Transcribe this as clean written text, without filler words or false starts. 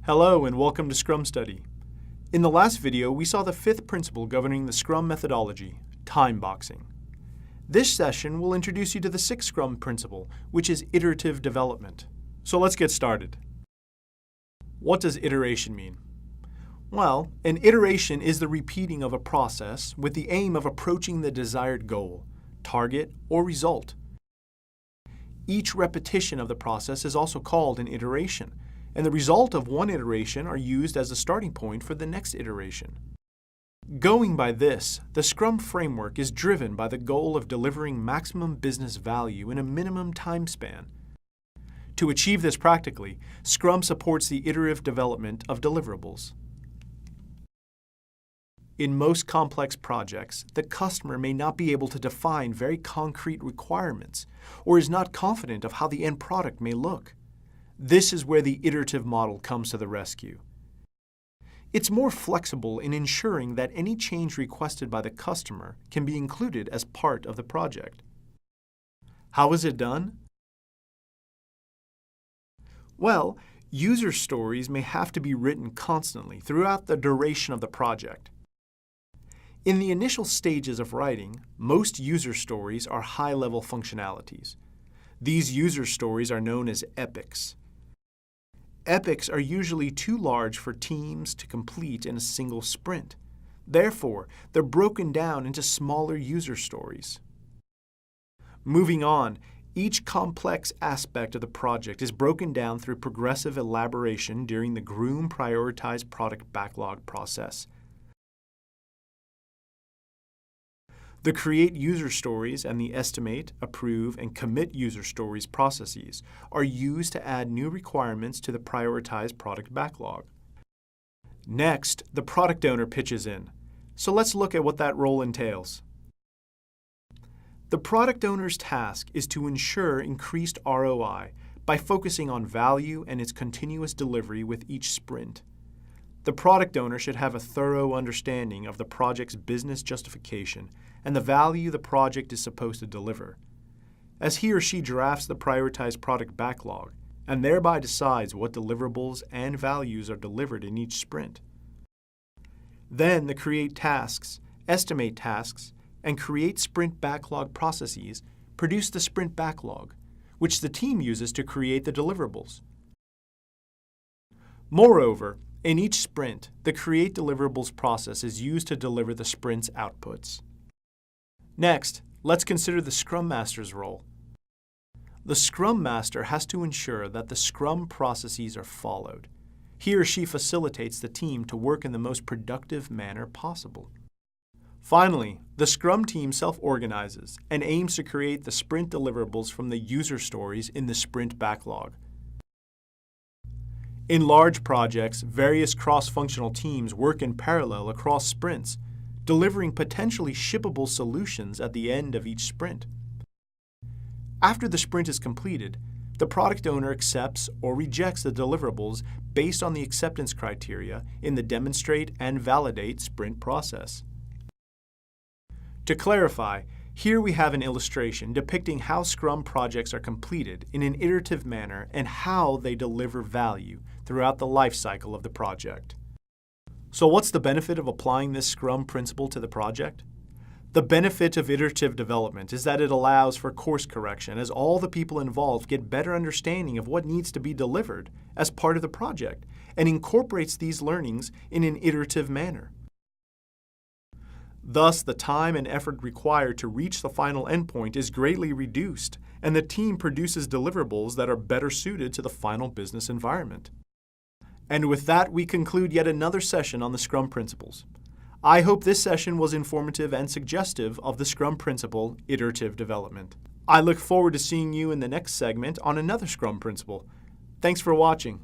Hello and welcome to Scrumstudy. In the last video, we saw the fifth principle governing the Scrum methodology, time boxing. This session will introduce you to the sixth Scrum principle, which is iterative development. So let's get started. What does iteration mean? Well, an iteration is the repeating of a process with the aim of approaching the desired goal, target, or result. Each repetition of the process is also called an iteration, and the result of one iteration are used as a starting point for the next iteration. Going by this, the Scrum framework is driven by the goal of delivering maximum business value in a minimum time span. To achieve this practically, Scrum supports the iterative development of deliverables. In most complex projects, the customer may not be able to define very concrete requirements or is not confident of how the end product may look. This is where the iterative model comes to the rescue. It's more flexible in ensuring that any change requested by the customer can be included as part of the project. How is it done? Well, user stories may have to be written constantly throughout the duration of the project. In the initial stages of writing, most user stories are high-level functionalities. These user stories are known as epics. Epics are usually too large for teams to complete in a single sprint. Therefore, they're broken down into smaller user stories. Moving on, each complex aspect of the project is broken down through progressive elaboration during the Scrum prioritized product backlog process. The create user stories and the estimate, approve, and commit user stories processes are used to add new requirements to the prioritized product backlog. Next, the product owner pitches in. So let's look at what that role entails. The product owner's task is to ensure increased ROI by focusing on value and its continuous delivery with each sprint. The product owner should have a thorough understanding of the project's business justification and the value the project is supposed to deliver, as he or she drafts the prioritized product backlog and thereby decides what deliverables and values are delivered in each sprint. Then the create tasks, estimate tasks, and create sprint backlog processes produce the sprint backlog, which the team uses to create the deliverables. Moreover, in each sprint, the create deliverables process is used to deliver the sprint's outputs. Next, let's consider the Scrum Master's role. The Scrum Master has to ensure that the Scrum processes are followed. He or she facilitates the team to work in the most productive manner possible. Finally, the Scrum team self-organizes and aims to create the sprint deliverables from the user stories in the sprint backlog. In large projects, various cross-functional teams work in parallel across sprints, delivering potentially shippable solutions at the end of each sprint. After the sprint is completed, the product owner accepts or rejects the deliverables based on the acceptance criteria in the demonstrate and validate sprint process. To clarify, here we have an illustration depicting how Scrum projects are completed in an iterative manner and how they deliver value throughout the life cycle of the project. So what's the benefit of applying this Scrum principle to the project? The benefit of iterative development is that it allows for course correction as all the people involved get better understanding of what needs to be delivered as part of the project and incorporates these learnings in an iterative manner. Thus, the time and effort required to reach the final endpoint is greatly reduced, and the team produces deliverables that are better suited to the final business environment. And with that, we conclude yet another session on the Scrum principles. I hope this session was informative and suggestive of the Scrum principle, iterative development. I look forward to seeing you in the next segment on another Scrum principle. Thanks for watching.